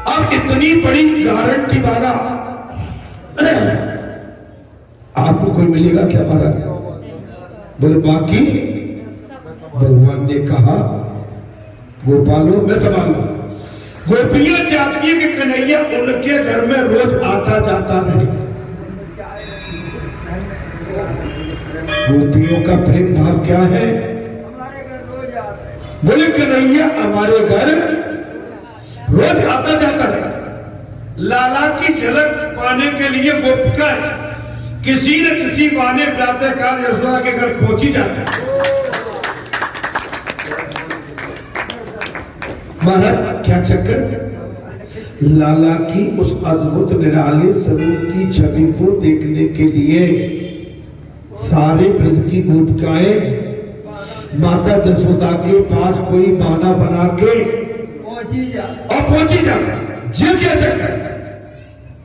अब इतनी बड़ी गारंटी वाला आपको कोई मिलेगा क्या महाराज? बोले बाकी भगवान ने कहा गोपालों मैं संभालू। गोपियां चाहती है कि कन्हैया उनके घर में रोज आता जाता रहे। गोपियों का प्रेम भाव क्या है? हमारे घर रोज आता है। बोले कन्हैया हमारे घर रोज आता जाता है। लाला की झलक पाने के लिए गोपिका किसी न किसी बहाने प्रातःकाल यशोदा के घर पहुंची जाता है। महाराज क्या चक्कर? लाला की उस अद्भुत निराले स्वरूप की छवि को देखने के लिए सारे ब्रज की गोपिकाएं माता यशोदा के पास कोई बहाना बना के पहुंची जा। ये क्या चक्कर?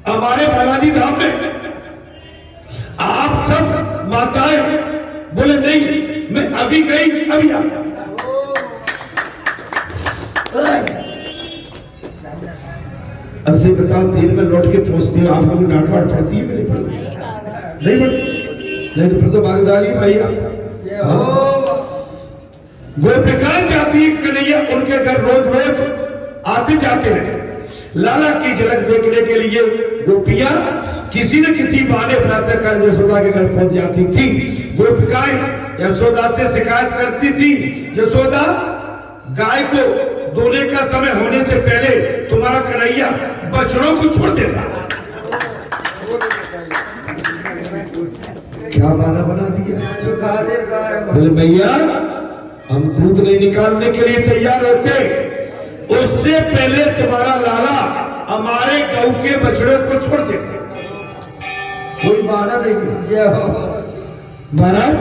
हमारे बालाजी धाम में आप सब माताएं बोले नहीं मैं अभी गई अभी आ। ऐसे बताओ देर में लौट के पहुंचती हो आप लोग डांट वाट पड़ती है? नहीं पड़ती। नहीं तो फिर तो भागशाली भैया। गोपिका चाहती है कन्हैया उनके घर रोज रोज आते जाते रहे। लाला की झलक देखने के लिए गोपियां किसी न किसी बहाने प्रातःकाल यशोदा के घर पहुंच जाती थी। गोपिकाएं यशोदा से शिकायत करती थी, यशोदा गाय को दोने का समय होने से पहले तुम्हारा कन्हैया बछड़ों को छोड़ देता। क्या बहाना बना दिया? बोले भैया हम दूध नहीं निकालने के लिए तैयार होते, उससे पहले तुम्हारा लाला हमारे गऊ के बछड़े को छोड़ देते। कोई बहाना नहीं। महाराज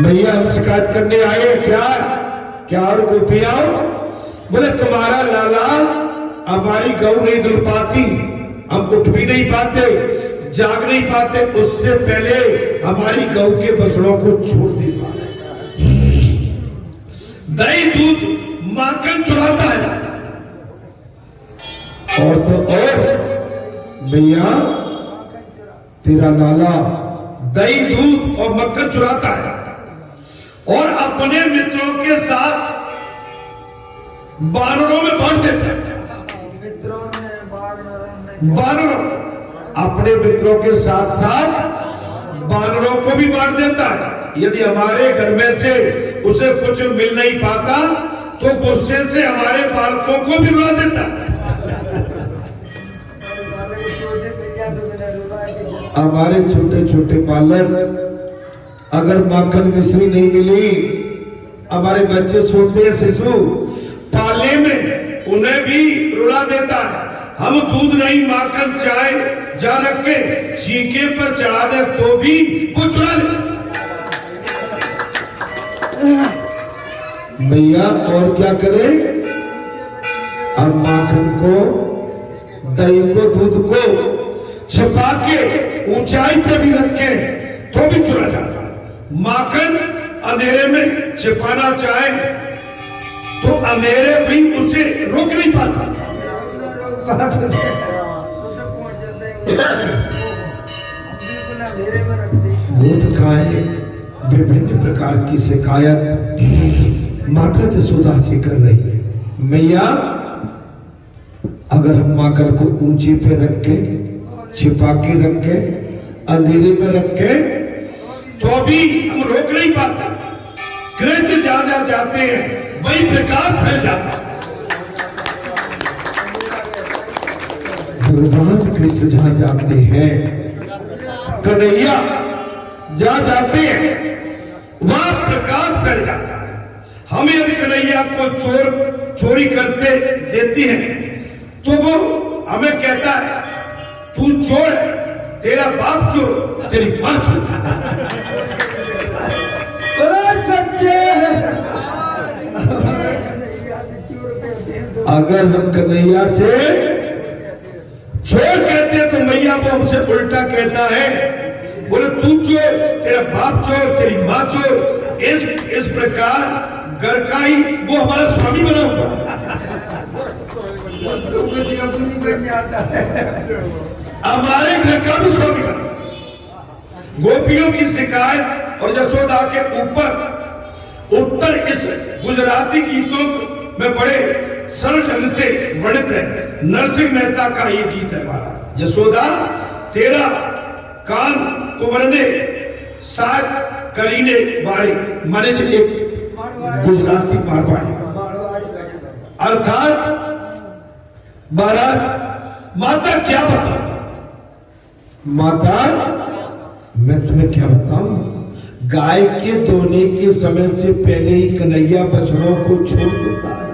भैया हम शिकायत करने आए क्या और गोपियां? बोले तुम्हारा लाला हमारी गऊ नहीं दुल पाती, हम उठ भी नहीं पाते, जाग नहीं पाते, उससे पहले हमारी गऊ के बछड़ों को छोड़ देता है। दही दूध माखन चुराता है। और तो और भैया तेरा लाला दही दूध और मक्खन चुराता है और अपने मित्रों के साथ बानरों में बांट देता है। बानरों अपने मित्रों के साथ साथ बानरों को भी बांट देता है। यदि हमारे घर में से उसे कुछ मिल नहीं पाता तो गुस्से से हमारे बालकों को भी रुला देता है। हमारे छोटे छोटे बालक अगर माखन मिश्री नहीं मिली, हमारे बच्चे सोते हैं शिशु पाले में उन्हें भी रुला देता है। हम दूध नहीं माखन चाय जा रख के चीखे पर चढ़ा दे तो भी वो चुरा ले। भैया और क्या करें? अब माखन को दही को दूध को छिपा के ऊंचाई पर भी रखे तो भी चुरा जाता है। माखन अंधेरे में छिपाना चाहे तो अंधेरे भी उसे रोक नहीं पाता। गोपिकाएं विभिन्न प्रकार की शिकायत माता यशोदा से कर रही है। मैया अगर हम माखन को ऊंचे पे रख के छिपा के रखे अंधेरे में रखे तो भी हम रोक नहीं पाते। कृष्ण ज्यादा जाते हैं वही प्रकाश फैल जाता है। भगवान कृष्ण जहां जाते हैं कन्हैया जहां जाते हैं वहां प्रकाश फैल जाता है। हम यदि कन्हैया को चोरी करते देती हैं तो वो हमें कहता है तू चोर है, तेरा बाप चोर, तेरी मां चोर। अगर हम कन्हैया से चोर कहते हैं तो मैया वो हमसे उल्टा कहता है, बोले तू चोर, तेरा बाप चोर, तेरी मां चोर। इस प्रकार घर का ही वो हमारा स्वामी बना हुआ। हमारे घर का भी स्वामी बना। गोपियों की शिकायत और यशोदा के ऊपर उत्तर इस गुजराती गीतों में बड़े सरल ढंग से वर्णित है। नरसिंह मेहता का ये गीत है महाराज। यशोदा तेरा कान कुंवरने साथ करीने बारी, माने एक गुजराती मारवाड़ी, अर्थात महाराज माता क्या बता, माता मैं तुम्हें क्या बताऊं, गाय के दोने के समय से पहले ही कन्हैया बछड़ों को छोड़ देता है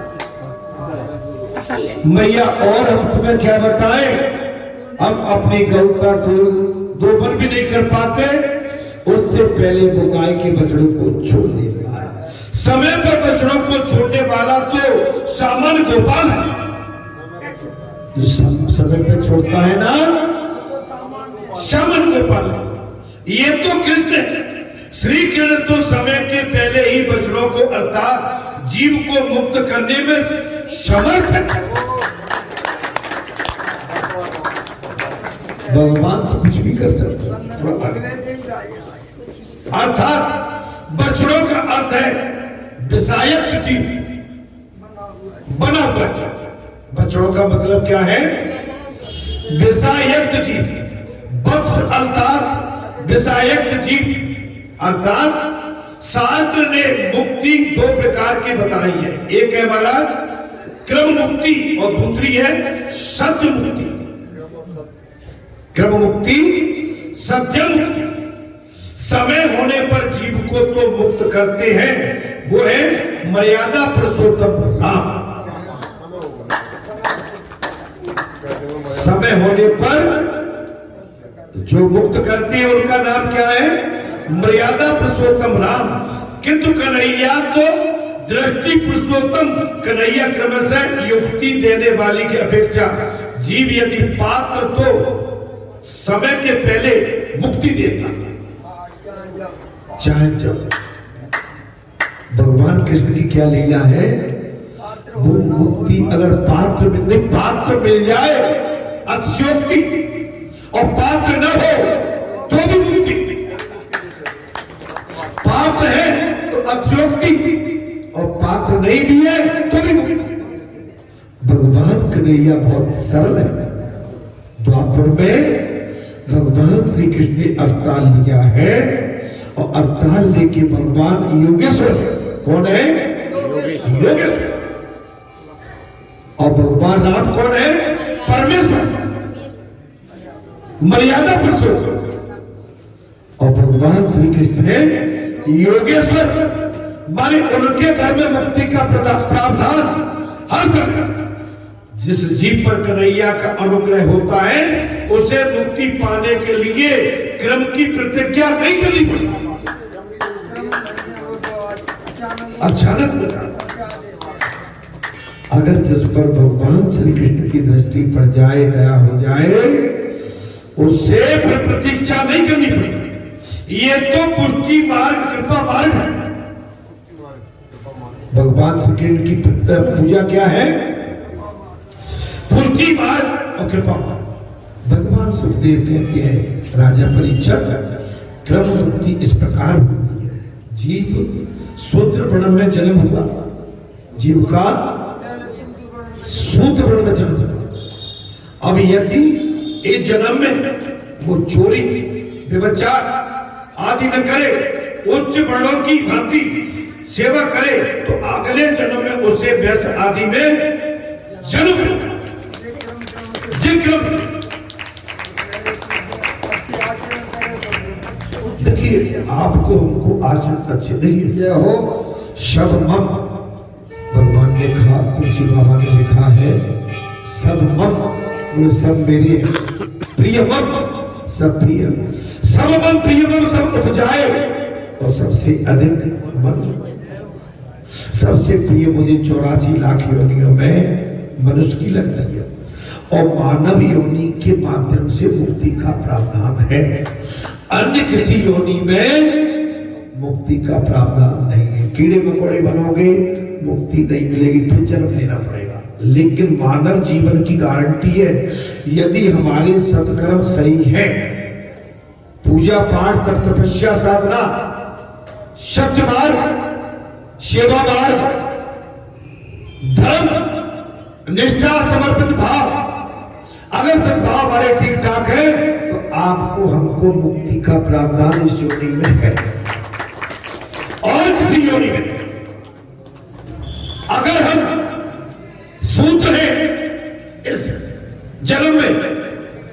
मैया। और हम तुम्हें क्या बताएं, हम अपनी गौ का दोहन भी नहीं कर पाते, उससे पहले वो गाय के बछड़ों को छोड़ देता है। समय पर बछड़ों को छोड़ने वाला तो सामान्य गोपाल है, जो समय पर छोड़ता है ना सामान्य गोपाल है। ये तो कृष्ण है, श्री कृष्ण तो समय के पहले ही बछड़ों को अर्थात जीव को मुक्त करने में समर्थ है। भगवान तो कुछ भी कर सकते अर्थात बछड़ों का अर्थ है विषायक जीव, बना हुआ जीव। बछड़ों का मतलब क्या है, विषायक जीव। वत्स अर्थात विषायक जीव, अर्थात शास्त्र ने मुक्ति दो प्रकार की बताई है। एक है महाराज क्रम मुक्ति और दूसरी है सत्य मुक्ति। क्रम मुक्ति, सत्य मुक्ति। समय होने पर जीव को तो मुक्त करते हैं, वो है मर्यादा पुरुषोत्तम राम। समय होने पर जो मुक्त करते हैं उनका नाम क्या है, मर्यादा पुरुषोत्तम राम। किंतु कन्हैया तो दृष्टि पुरुषोत्तम, कन्हैया क्रमशः युक्ति देने वाली की अपेक्षा जीव यदि पात्र तो समय के पहले मुक्ति देता, चाहे जब। भगवान कृष्ण की क्या लीला है, वो मुक्ति अगर पात्र मिल जाए अतिशयोक्ति, और पात्र न हो तो भी मुक्ति। पात्र है तो अतिशयोक्ति, और पात्र नहीं भी है तो भी मुक्ति। भगवान कन्हैया बहुत सरल है। द्वापर में भगवान श्री कृष्ण ने अवतार लिया है, और अवतार लेके भगवान योगेश्वर, कौन है, योगेश्वर। और भगवान राम कौन है, परमेश्वर, मर्यादा पुरुषोत्तम। और भगवान श्री कृष्ण है योगेश्वर, माने उनके घर में मुक्ति का प्रावधान हर समय। जिस जीव पर कन्हैया का अनुग्रह होता है उसे मुक्ति पाने के लिए क्रम की प्रतिज्ञा नहीं करनी पड़ती, अचानक होता। अगर जिस पर भगवान श्री कृष्ण की दृष्टि पड़ जाए, दया हो जाए, उससे फिर प्रतीक्षा नहीं करनी पड़ती। ये तो पुष्टि मार्ग, कृपा मार्ग है। भगवान श्री कृष्ण की पूजा क्या है, पुष्टि मार्ग और कृपा मार्ग। भगवान सुखदेव कहते हैं, राजा परीक्षित, क्रम मुक्ति इस प्रकार होती है। जीव शूद्र वर्ण में जन्म हुआ, जीव का शूद्र वर्ण में जन्म हुआ। अब यदि इस जन्म में वो चोरी, व्यभिचार आदि न करे, उच्च वर्णों की भांति सेवा करे, तो अगले जन्म में उसे व्यसन आदि में जन्म। देखिए आपको हमको आचरण अच्छे देखिए हो सब मम, भगवान ने कहा, तुलसी बाबा ने लिखा है, सब मम, वो सब मेरे, प्रिय मम, सब प्रिय, सब मम प्रिय मम, सब उपजाए, और सबसे अधिक मन, सबसे प्रिय मुझे 84 लाख योनियों में मनुष्य की लगती है, और मानव योनि के माध्यम से मुक्ति का प्रावधान है। अन्य किसी योनि में मुक्ति का प्रावधान नहीं है। कीड़े मकोड़े बनोगे, मुक्ति नहीं मिलेगी, फिर जन्म लेना पड़ेगा। लेकिन मानव जीवन की गारंटी है यदि हमारे सत्कर्म सही है, पूजा पाठ तप तपस्या साधना सत्य मार्ग सेवा मार्ग धर्म निष्ठा समर्पित भाव, अगर सद्भाव हमारे ठीक ठाक है तो आपको हमको मुक्ति का प्रावधान इस योनि में है और किसी योनि में। अगर हम सूत्र हैं इस जन्म में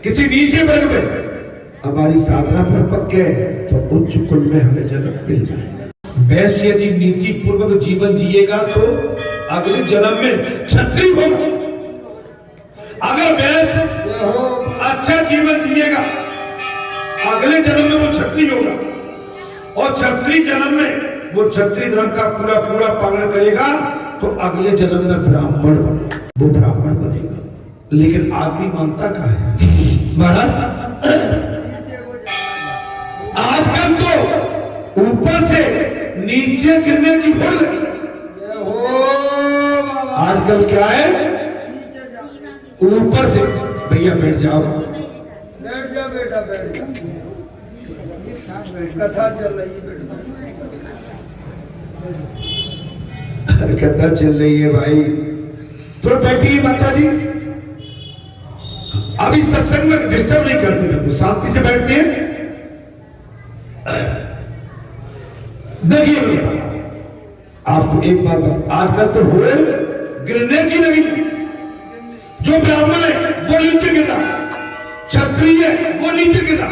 किसी नीचे वर्ग में, हमारी साधना पर पक्के तो उच्च कुल में हमें जन्म मिल जाए। वैसे यदि नीति पूर्वक जीवन जिएगा तो अगले जन्म में क्षत्रिय होगा। अगर वैसे अच्छा जीवन जिएगा अगले जन्म में वो क्षत्रिय होगा, और क्षत्रिय जन्म में वो क्षत्रिय धर्म का पूरा पूरा पालन करेगा तो अगले जन्म में ब्राह्मण बनेगा, वो ब्राह्मण बनेगा। लेकिन आदमी मानता कहाँ है महाराज? आजकल तो ऊपर से नीचे गिरने की भूल गई। आजकल क्या है? ऊपर से भैया बैठ जाओ, बैठ जा बेटा, बैठ जा, कथा चल रही है बेटा। कथा चल रही है भाई, तो बैठिए माता जी। अभी सत्संग में डिस्टर्ब नहीं करते, शांति से बैठते हैं। देखिए आपको एक बात, आजकल तो हुए गिरने की नहीं, जो ब्राह्मण है वो नीचे गिरा, क्षत्रिय है वो नीचे गिरा,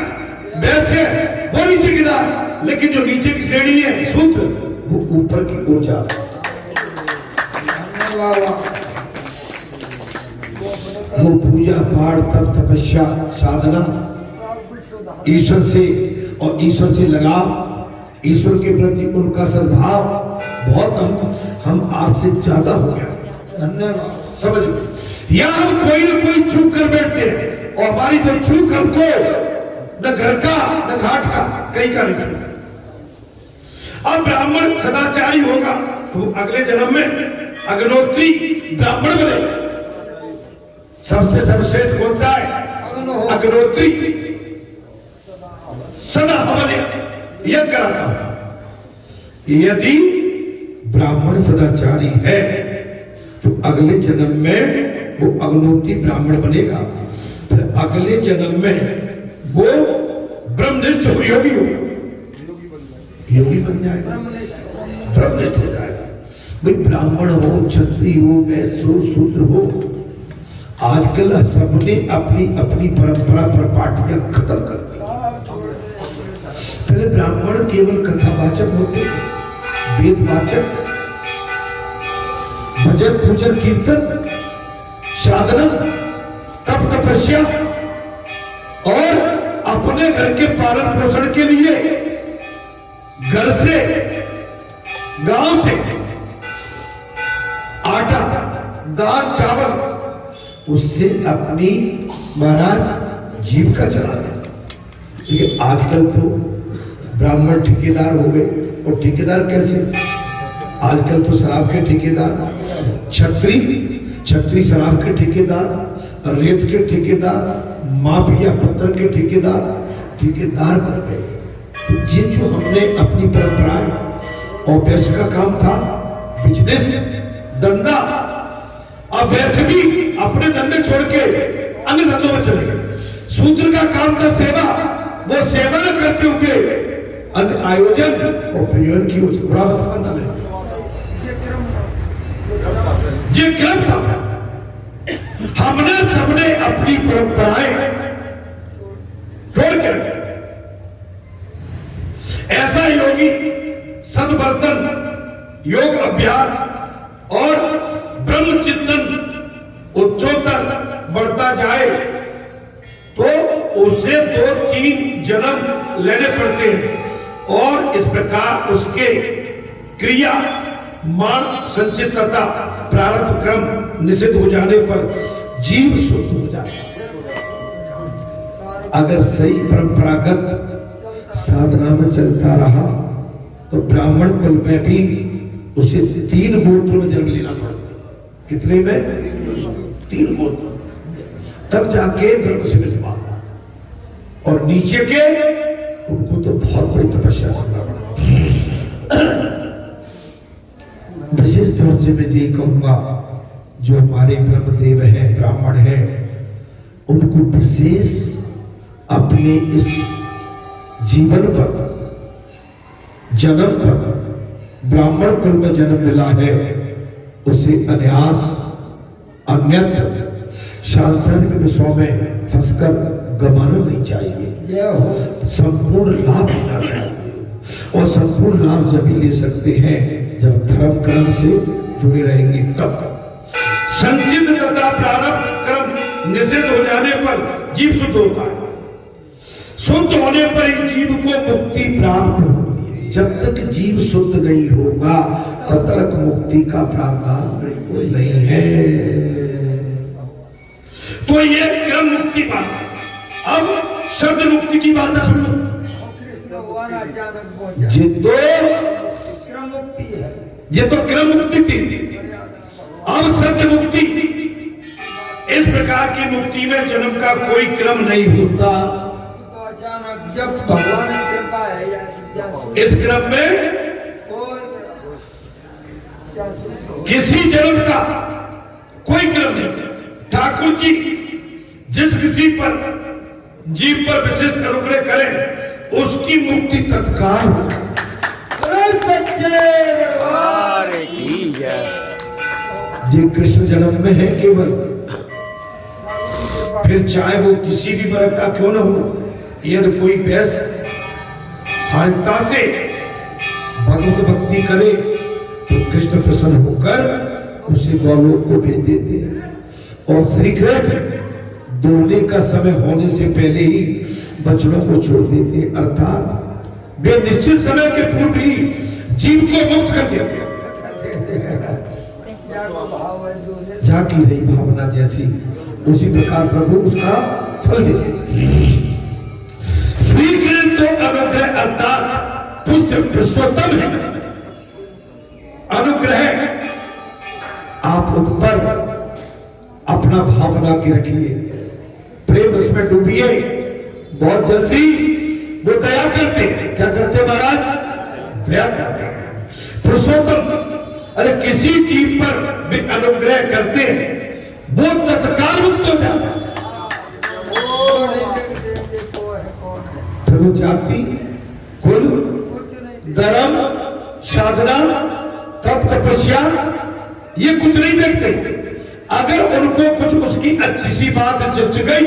वैश्य है वो नीचे गिरा, लेकिन जो नीचे की श्रेणी है शूद्र वो ऊपर की ओर जा रहा। वो पूजा पाठ तप तपस्या साधना ईश्वर से और ईश्वर से लगाव, ईश्वर के प्रति उनका सद्भाव बहुत हम आपसे ज्यादा हो गया। धन्यवाद। समझ या हम कोई ना कोई चूक कर बैठते हैं और हमारी कोई चूक हमको न घर का न घाट का कहीं का नहीं। अब ब्राह्मण सदाचारी होगा तो अगले जन्म में अग्नोत्री ब्राह्मण बनेगा। सबसे सर्वश्रेष्ठ कौन सा है? अग्नोत्री। सदा हवन यज्ञ कराता है। यदि ब्राह्मण सदाचारी है तो अगले जन्म में वो अग्नोत्री ब्राह्मण बनेगा, फिर अगले जन्म में वो ब्रह्मनिष्ठ योगी होगा, योगी बन जाएगा, ब्रह्मनिष्ठ हो जाएगा। भाई ब्राह्मण हो, क्षत्रिय हो, वैश्य हो, शूद्र हो, आजकल सबने अपनी अपनी परंपरा पर पार्टियां खत्म कर दी। पहले ब्राह्मण केवल कथावाचक होते, वेदवाचक, भजन पूजन कीर्तन साधना तप तपस्या और अपने घर के पालन पोषण के लिए घर से गांव से आटा दाल चावल उससे अपनी महाराज जीविका चला रहे। लेकिन आजकल तो ब्राह्मण ठेकेदार हो गए, और ठेकेदार कैसे? आजकल तो शराब के ठेकेदार, छत्री शराब के ठेकेदार, रेत के ठेकेदार, माफिया पत्थर के ठेकेदार बन गए। तो ये जो हमने अपनी परंपराएं और वैश्य का काम था बिजनेस धंधा, अब वैसे भी अपने धंधे छोड़ के अन्य धंधों में चले गए। शूद्र का काम था सेवा, वो सेवा न करते हुए अन्य आयोजन और प्रयोजन की ओर ये क्रम था। हमने सबने अपनी परंपराएं छोड़ के रखे। ऐसा योगी सद्वर्तन, योग अभ्यास और ब्रह्म चिंतन उत्तरोत्तर बढ़ता जाए तो उसे 2-3 जन्म लेने पड़ते हैं, और इस प्रकार उसके क्रिया मान संचित तथा प्रारब्ध क्रम निषिद्ध हो जाने पर जीव शुद्ध हो जाता है। अगर सही परंपरागत साधना में चलता रहा तो ब्राह्मण कुल में भी उसे 3 गोत्र में जन्म लेना पड़ता। कितने में? 3 गोत्र। तब जाके ब्रह्म से मिल पाता। और नीचे के उनको तो बहुत बड़ी तपस्या करना पड़ा। विशेष तौर से मैं ये कहूंगा, जो हमारे ब्रह्मदेव हैं, ब्राह्मण हैं, उनको विशेष अपने इस जीवन पर, जन्म पर, ब्राह्मण कुल में जन्म मिला है, उसे अन्यास अन्यत्र सांसारिक विषयों में फंसकर गंवाना नहीं चाहिए। संपूर्ण लाभ लेना चाहिए। और संपूर्ण लाभ जब ले सकते हैं जब धर्म कर्म से जुड़े रहेंगे। तब संचित तथा प्रारब्ध कर्म निषेध हो जाने पर जीव शुद्ध होता है। शुद्ध होने पर ही जीव को मुक्ति प्राप्त होती है। जब तक जीव शुद्ध नहीं होगा तब तक मुक्ति का प्रावधान नहीं है। तो ये क्रम मुक्ति बात। अब शब्द मुक्ति की बात सुन लो। ये तो क्रम मुक्ति है। ये तो क्रम मुक्ति थी। अब सत्य मुक्ति, इस प्रकार की मुक्ति में जन्म का कोई क्रम नहीं होता। तो अचानक जब भगवान की कृपा है या इस क्रम में किसी जन्म का कोई क्रम नहीं। ठाकुर जी जिस किसी पर जीव पर विशेष अनुग्रह करें उसकी मुक्ति तत्काल हो। जी कृष्ण जन्म में है केवल, फिर चाहे वो किसी भी वर्ग का क्यों न हो, यदि कोई वैश्य हालता से भगवत भक्ति करे तो कृष्ण प्रसन्न होकर उसे गौलोक को भेज देते हैं। और श्री कृष्ण दोने का समय होने से पहले ही बच्चों को छोड़ देते, अर्थात वे निश्चित समय के पूर्व ही जीव को मुक्त कर देते। जाकी रही भावना जैसी, उसी प्रकार प्रभु उसका फल देते। श्री कृष्ण तो अनुग्रह अर्थात पुष्ट पुरुषोत्तम है। अनुग्रह आप उन पर अपना भाव बना के रखिए, प्रेम उसमें डूबिए। बहुत जल्दी वो दया करते। क्या करते महाराज? दया करते। पुरुषोत्तम अरे किसी जीव पर भी अनुग्रह करते हैं वो तत्काल मुक्त हो जाता है। फिर वो जाति, कुल, धर्म, साधना, तप, तपस्या ये कुछ नहीं देखते। अगर उनको कुछ उसकी अच्छी सी बात जच गई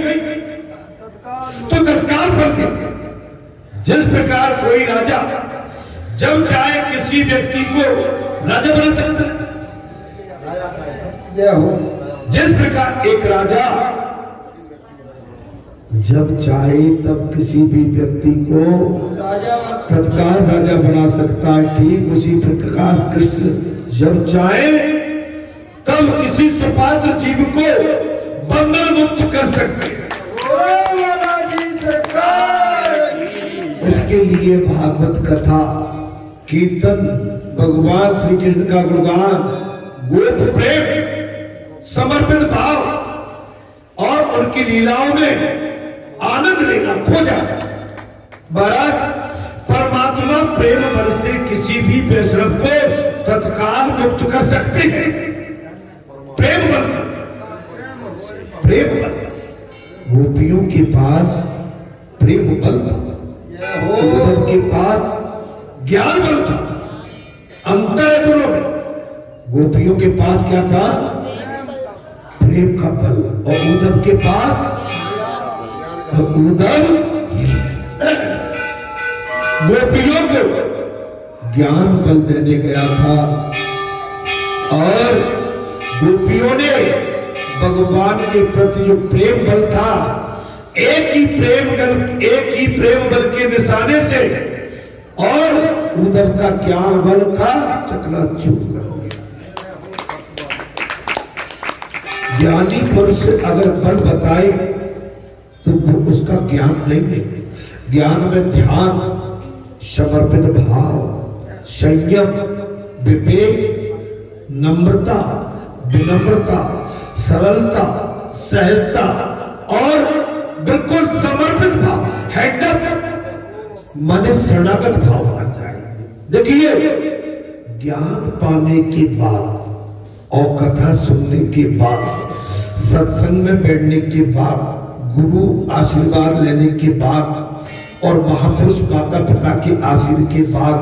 तो तत्काल फल देते। जिस प्रकार कोई राजा जब चाहे किसी व्यक्ति को राजा बना सकता है, जिस प्रकार एक राजा जब चाहे तब किसी भी व्यक्ति को तत्काल राजा बना सकता है, ठीक उसी प्रकार कृष्ण जब चाहे तब किसी सुपात्र जीव को बंधन मुक्त कर सकते हैं। उसके लिए भागवत कथा, कीर्तन, भगवान श्री कृष्ण का गुणगान, गोप प्रेम, समर्पित भाव और उनकी लीलाओं में आनंद लेना खो जाता। महाराज परमात्मा प्रेम बल से किसी भी वैष्णव को तत्काल मुक्त कर सकते हैं। प्रेम बल से, प्रेम बल। गोपियों के पास प्रेम बल था, उद्धव के पास ज्ञान बल था। अंतर है दोनों में। गोपियों के पास क्या था? प्रेम का बल। और उद्धव के पास, उद्धव गोपियों को ज्ञान बल देने गया था और गोपियों ने भगवान के प्रति जो प्रेम बल था, एक ही प्रेम बल के निशाने से और उधर का ज्ञान बल था चकनाचूर कर दिया। ज्ञानी पुरुष अगर बल बताए तो वो उसका ज्ञान नहीं देते। ज्ञान में ध्यान, समर्पित भाव, संयम, विवेक, नम्रता, विनम्रता, सरलता, सहजता और बिल्कुल समर्पित भाव, हेडअप माने शरणागत भाव होना चाहिए। देखिए, ज्ञान पाने के बाद और कथा सुनने के बाद, सत्संग में बैठने के बाद, गुरु आशीर्वाद लेने के बाद और महापुरुष माता पिता के आशीर्वाद के बाद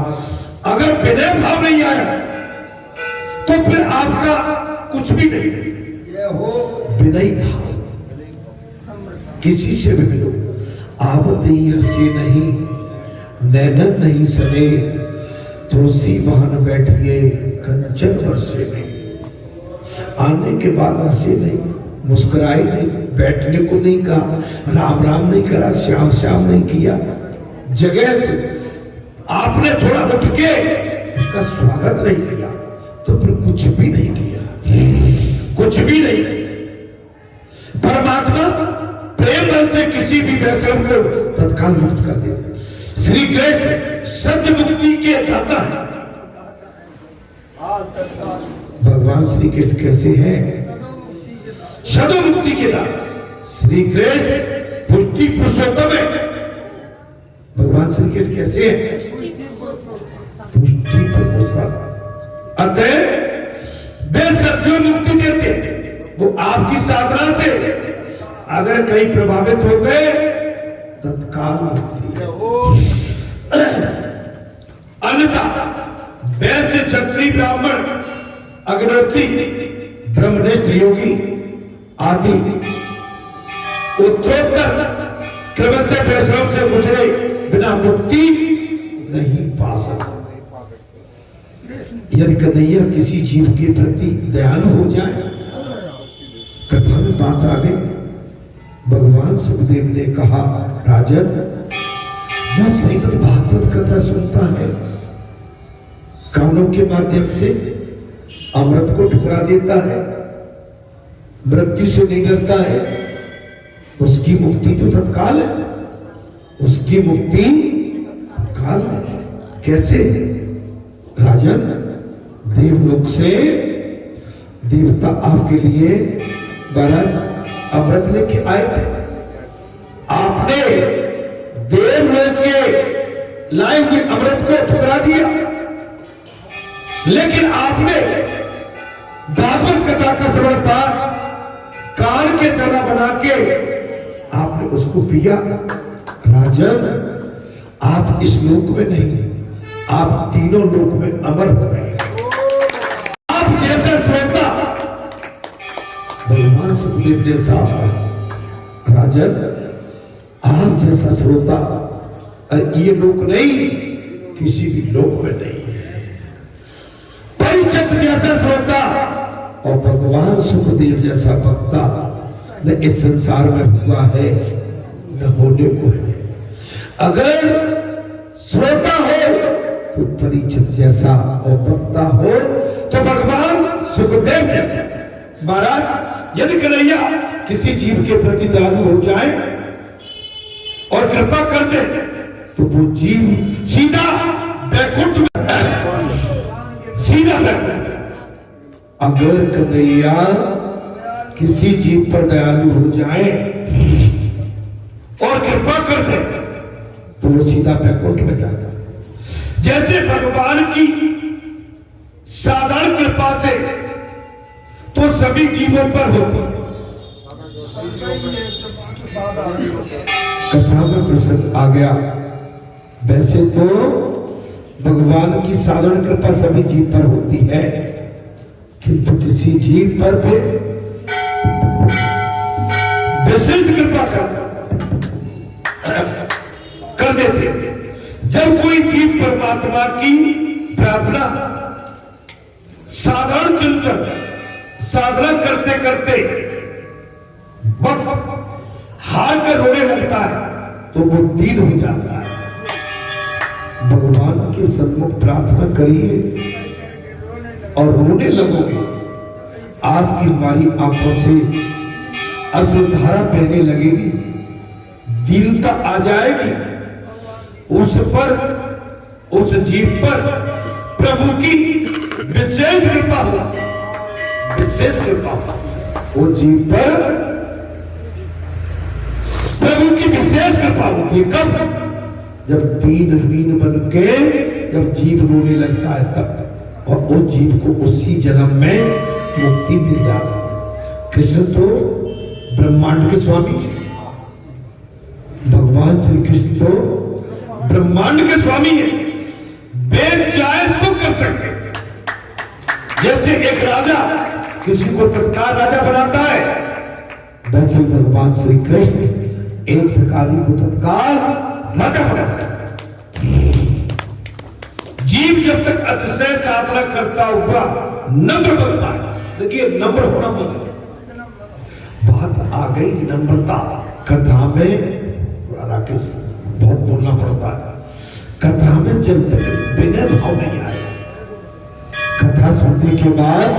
अगर विनय भाव नहीं आया तो फिर आपका कुछ भी नहीं। ये हो विनय भाव, किसी से भी मिलो, आवत से नहीं, नैनन नहीं सने, तुलसी वहां बैठिए कंचन वर्षे में। आने के बाद हंसे नहीं, मुस्कुराए नहीं, बैठने को नहीं कहा, राम राम नहीं करा, श्याम श्याम नहीं किया, जगह से आपने थोड़ा उठ के उसका स्वागत नहीं किया तो फिर कुछ भी नहीं किया, कुछ भी नहीं। परमात्मा प्रेम बल से किसी भी वैष्णव को तत्काल मुक्त कर देते। श्री कृष्ण सत्य मुक्ति के दाता है। भगवान श्री कृष्ण कैसे हैं? शदो मुक्ति के दाता। श्री कृष्ण पुष्टि पुरुषोत्तम है। भगवान श्री कृष्ण कैसे हैं? पुष्टि पुरुषोत्तम। अतः वे सत्य मुक्ति देते, वो आपकी साधना से अगर कहीं प्रभावित हो गए तत्काल मुक्ति। अन्यथा वैश्य, क्षत्रिय, ब्राह्मण, अग्निहोत्री, ब्रह्मनिष्ठ, योगी आदि उत्तरोत्तर क्रमशः वैष्णव से गुजरे बिना मुक्ति नहीं पा सकते। यदि कन्हैया किसी जीव के प्रति दयालु हो जाए, कथा में बात आ गई, भगवान सुखदेव ने कहा, राजन, जो श्रीमद् भागवत कथा सुनता है, कानों के माध्यम से अमृत को ठुकरा देता है, मृत्यु से नहीं डरता है, उसकी मुक्ति तो तत्काल है, उसकी मुक्ति तत्काल है। कैसे? राजन, देवलोक से देवता आपके लिए महाराज अमृत लेके आए थे, आपने देवलोक के लाए हुए अमृत को ठुकरा दिया, लेकिन आपने भागवत कथा का श्रवण पाठ कान के तरह बना के आपने उसको पिया। राजन, आप इस लोक में नहीं, आप तीनों लोक में अमर हो गए। आप जैसे श्रोता, भगवान सुखदेव ने साफ कहा, राजन, आप जैसा श्रोता ये लोक नहीं, किसी भी लोक में नहीं है। परिचित जैसा श्रोता और भगवान सुखदेव जैसा भक्ता न इस संसार में हुआ है न होने को है। अगर श्रोता हो तो परिचित जैसा और भक्ता हो तो भगवान सुखदेव जैसा। महाराज, यदि कन्हैया किसी जीव के प्रति दयालु हो जाए और कृपा कर दे तो वो जीव सीधा बैकुंठ में, सीधा बैकुंठ। अगर कन्हैया किसी जीव पर दयालु हो जाए और कृपा कर दे तो वो सीधा बैकुंठ में जाता। जैसे भगवान की साधारण कृपा से तो सभी जीवों पर होती, कथा में प्रसंग आ गया। वैसे तो भगवान की साधारण कृपा सभी जीव पर होती है, किंतु किसी जीव पर भी विशेष कृपा कर देते। जब कोई जीव परमात्मा की प्रार्थना साधारण चिंतन साधना करते करते वक्त हार कर रोने लगता है तो वो दीन हो जाता है। भगवान के सन्मुख प्रार्थना करिए और रोने लगोगे, आपकी हमारी आंखों से अश्रुधारा बहने लगेगी, दीनता आ जाएगी। उस पर, उस जीव पर प्रभु की विशेष कृपा होगी। विशेष कृपा वो जीव पर प्रभु की विशेष कृपा होती है। कब? जब दीनहीन बन के जब जीव रोने लगता है तब, और उस जीव को उसी जन्म में मुक्ति मिल जाती है। कृष्ण तो ब्रह्मांड के स्वामी है, भगवान श्री कृष्ण तो ब्रह्मांड के स्वामी है, वेद चाहे तो कर सकते। जैसे एक राजा किसी को तत्काल राजा बनाता है, वैसे भगवान श्री कृष्ण एक भिखारी को तत्काल राजा बना सकते। जीव जब तक अतिशय साधना करता हुआ नम्र बनता है, देखिए नम्र होना बहुत बात आ गई। नम्रता कथा में राकेश बहुत बोलना पड़ता है। कथा में जब तक विनय भाव नहीं आया, कथा सुनने के बाद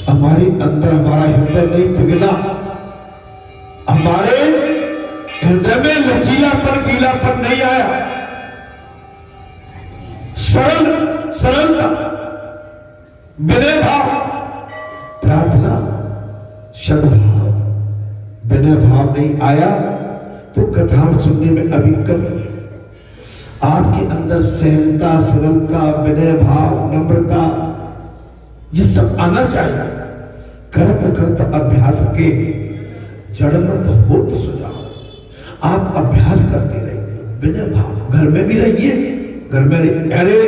हमारे अंदर हमारा हृदय नहीं पिघला, हमारे हृदय में लचीलापन गीलापन नहीं आया, सरलता, विनय भाव, प्रार्थना, सद्भाव, विनय भाव नहीं आया तो कथा सुनने में अभी कमी है। आपके अंदर सहजता, सरलता, विनय भाव, नम्रता ये सब आना चाहिए। करत करत अभ्यास के जड़मत हो तो सुझाव। आप अभ्यास करते रहिए, विनय भाव। घर में भी रहिए, घर में अरे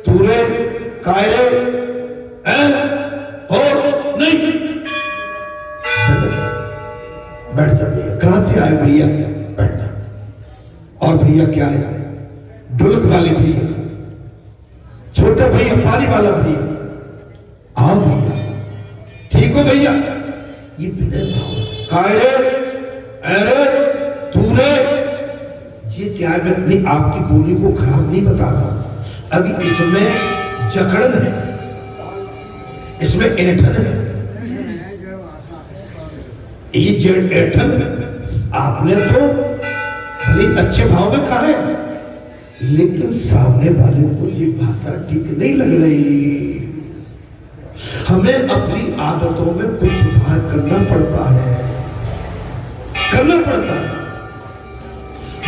तूरे कायरे हो नहीं, बैठ जाइए। कहां से आए भैया? बैठ जाओ। और भैया क्या है? ढोलक वाले भैया, छोटे भैया, पानी वाला भैया, आओ भैया, ठीक हो भैया? ये विनय भाव। कायरे अरे तूरे, ये क्या है? मैं अपनी आपकी बोली को खराब नहीं बता रहा, अभी इसमें जकड़न है, इसमें ऐठन है। ये जेड ऐठन आपने तो भले अच्छे भाव में कहा है, लेकिन सामने वाले को ये भाषा ठीक नहीं लग रही। हमें अपनी आदतों में कुछ सुधार करना पड़ता है, करना पड़ता है।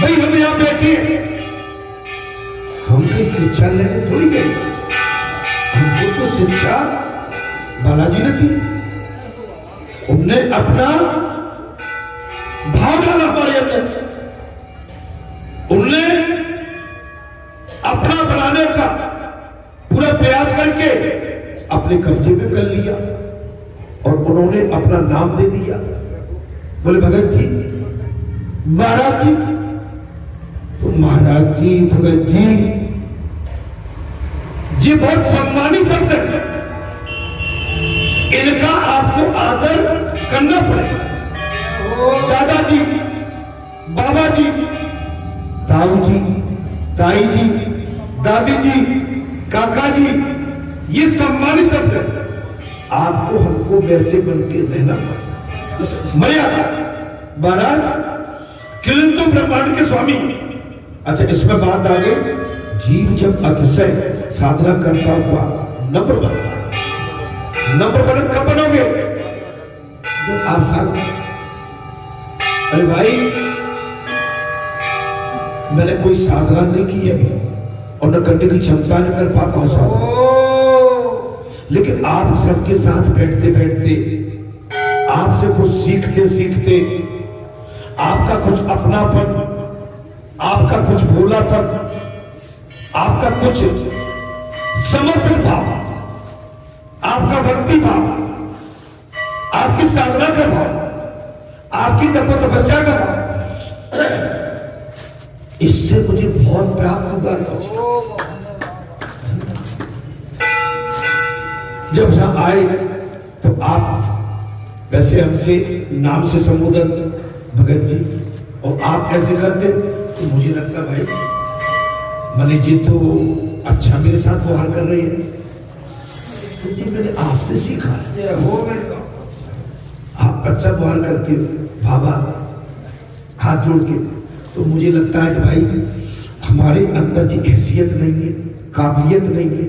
भाई हम यहां बैठे, हमसे शिक्षा लेने थोड़ी गई, हमको तो शिक्षा बालाजी ने दी। उनने अपना भाव डाला हमारे अंदर, उनने अपना बनाने का पूरा प्रयास करके अपने कब्जे में कर लिया और उन्होंने अपना नाम दे दिया। बोले भगत जी, महाराज जी। तो महाराज जी, भगत जी, ये बहुत सम्मानी शब्द है, इनका आपको आदर करना पड़ेगा। दादाजी, बाबा जी, ताऊ जी, ताई जी, दादी जी, काका जी, ये सम्मानित शब्द है, आपको हमको वैसे बन के रहना पड़ेगा। मर्यादा। महाराज किरण तो ब्रह्मांड के स्वामी। अच्छा, इसमें बात आ गई, जीव जब अतिशय साधना करता हुआ नम्र बनता है। नम्र बन कब बनोगे? जब आप साथ, अरे भाई मैंने कोई साधना नहीं की अभी और न करने की क्षमता नहीं कर पाता हूं साधना, लेकिन आप सबके साथ बैठते बैठते, आपसे कुछ सीखते सीखते, आपका कुछ अपनापन, आपका कुछ भोलापन, आपका कुछ समर्पित भाव, आपका भक्ति भाव, आपकी साधना का भाव, आपकी तपस्या का भाव, इससे मुझे बहुत प्राप्त हुआ। जब यहां आए तो आप वैसे हमसे नाम से संबोधन भगत जी, और आप ऐसे करते तो मुझे लगता भाई मैंने ये तो अच्छा मेरे साथ व्यवहार कर रही है, तो जी मैंने आपसे सीखा है। आप अच्छा व्यवहार करते बाबा हाथ जोड़ के, तो मुझे लगता है कि भाई हमारे अंदर जी हैसियत नहीं है, काबिलियत नहीं है,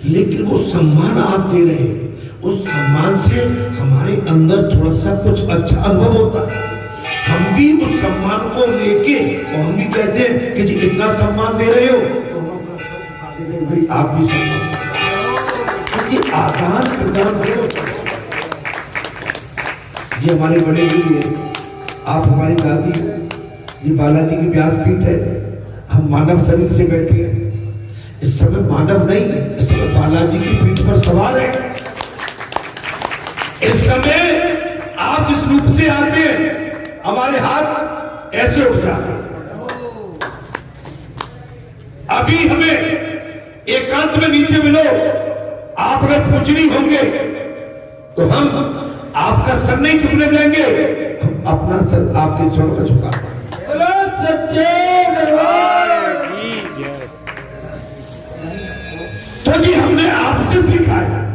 लेकिन वो सम्मान आप दे रहे हैं, उस सम्मान से हमारे अंदर थोड़ा सा कुछ अच्छा अनुभव होता है। हम भी उस सम्मान को लेके और हम भी कहते हैं कि जी इतना सम्मान दे रहे हो तो हम अपना सर झुका देते हैं, भाई आप भी सम्मान, क्योंकि आदान प्रदान हो। ये हमारे बड़े गुरु हैं, आप हमारी दादी हो, ये बालाजी की व्यासपीठ है, हम मानव शरीर से बैठे हैं। इस समय मानव नहीं है, इस समय बालाजी की पीठ पर सवार है। इस समय आप जिस रूप से आते हैं हमारे हाथ ऐसे उठ जाते हैं। अभी हमें एकांत में नीचे मिलो, आप अगर पूजनी होंगे तो हम आपका सर नहीं झुकने देंगे, हम अपना सर आपके चरणों का झुकाते हैं। तो जी हमने आपसे सीखा है,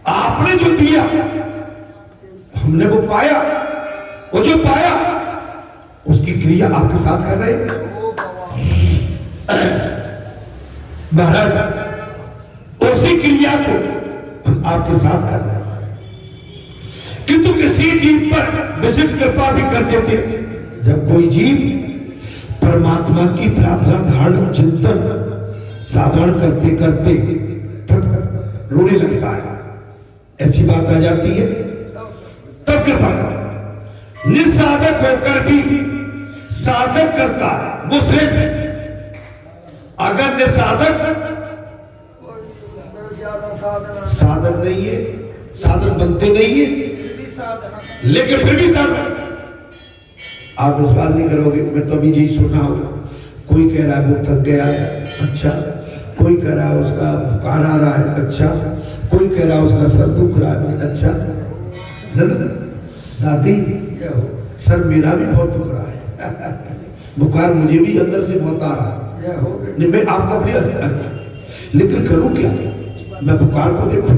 आपने जो दिया हमने वो पाया, वो जो पाया उसकी क्रिया आपके साथ कर रहे हैं। महाराज उसी क्रिया को हम आपके साथ कर रहे हैं, किंतु किसी जीव पर विशिष्ट कृपा भी कर देते हैं। जब कोई जीव परमात्मा की प्रार्थना धारण चिंतन साधन करते करते थक रोने लगता है, ऐसी बात आ जाती है, तब कृपा कर। निसाधक होकर भी साधक करता है वो श्रेष्ठ। अगर निसाधक साधक नहीं है, साधक बनते नहीं है, लेकिन फिर भी साधक। आप विश्वास नहीं करोगे, मैं तो अभी यही सुना होगा, कोई कह रहा है वो थक गया है, अच्छा, कोई कह रहा है उसका बुखार आ रहा है, अच्छा, कोई कह रहा है उसका सर दुख रहा है, अच्छा। दादी सर मेरा भी बहुत दुख रहा है, बुखार मुझे भी अंदर से बहुत आ रहा है, मैं आपको अपनी लेकिन करूं क्या? मैं बुखार को देखूं,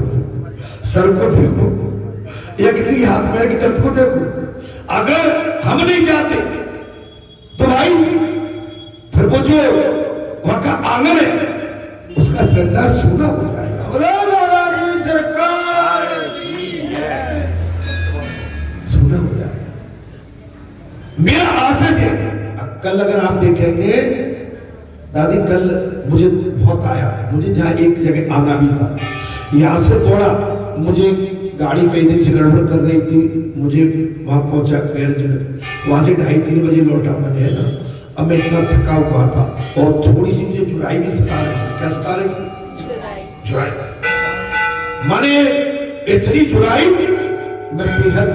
सर को देखूं, या किसी के हाथ पैर की दर्द को देखूं? अगर हम नहीं जाते तो भाई फिर वो जो वहां का आंगन है उसका श्रृंगार सोना हो जाएगा। सोना हो जाएगा। मेरा आशा है, कल अगर आप देखेंगे दादी, कल मुझे बहुत आया, मुझे जहां एक जगह आना भी था, यहां से थोड़ा मुझे गाड़ी कई दिन से गड़बड़ कर रही थी, मुझे वहां पहुंचा गैरेज में, वहां से 2:30-3 बजे लौटा मैंने, है ना। अब मैं इतना थका हुआ था और थोड़ी सी मुझे जुराई भी सता रही। क्या सता रही? जुराई। माने इतनी जुराई मैं बेहद।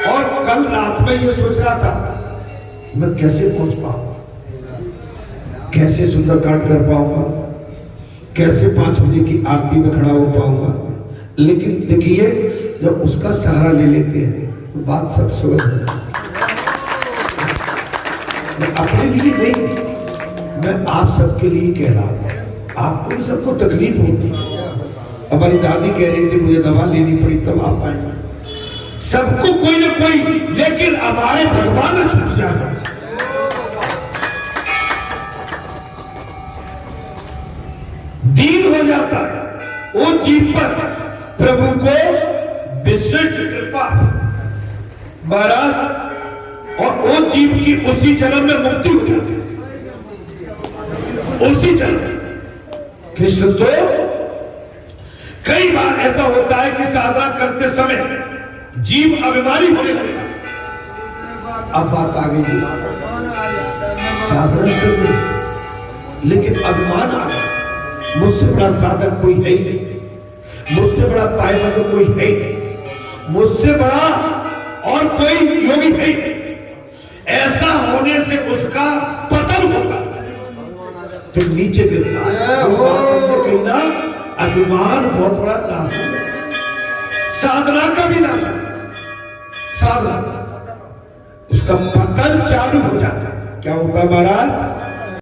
और कल रात में ये सोच रहा था मैं कैसे पहुंच पाऊंगा, कैसे सुंदरकांड कर पाऊंगा, कैसे 5 बजे की आरती में खड़ा हो पाऊंगा। लेकिन देखिए जब उसका सहारा ले लेते हैं तो बात सब सुलझ है। मैं अपने लिए नहीं, मैं आप सबके लिए कह रहा हूं। आपको भी सबको तकलीफ होती है। हमारी दादी कह रही थी मुझे दवा लेनी पड़ी तब आप आए। सबको कोई ना कोई, लेकिन हमारे भगवान छूट जाता है। दीन हो जाता है वो जीव पर प्रभु को विशिष्ट कृपा महाराज, और वो जीव की उसी जन्म में मुक्ति हो जाती है, उसी जन्म। कृष्ण तो कई बार ऐसा होता है कि साधना करते समय जीव अभिमानी होने लगता है। अब बात आ गई, साधना करते लेकिन अभिमान आ गया, मुझसे बड़ा साधक कोई है ही नहीं, मुझसे बड़ा पायवत कोई है ही नहीं, मुझसे बड़ा और कोई योगी है ही नहीं। ऐसा होने से उसका पतन होता फिर नीचे गिरता है। ना अभिमान बहुत बड़ा नाश है, साधना का भी नाश है। साधना उसका पतन चालू हो जाता है। क्या होता महाराज?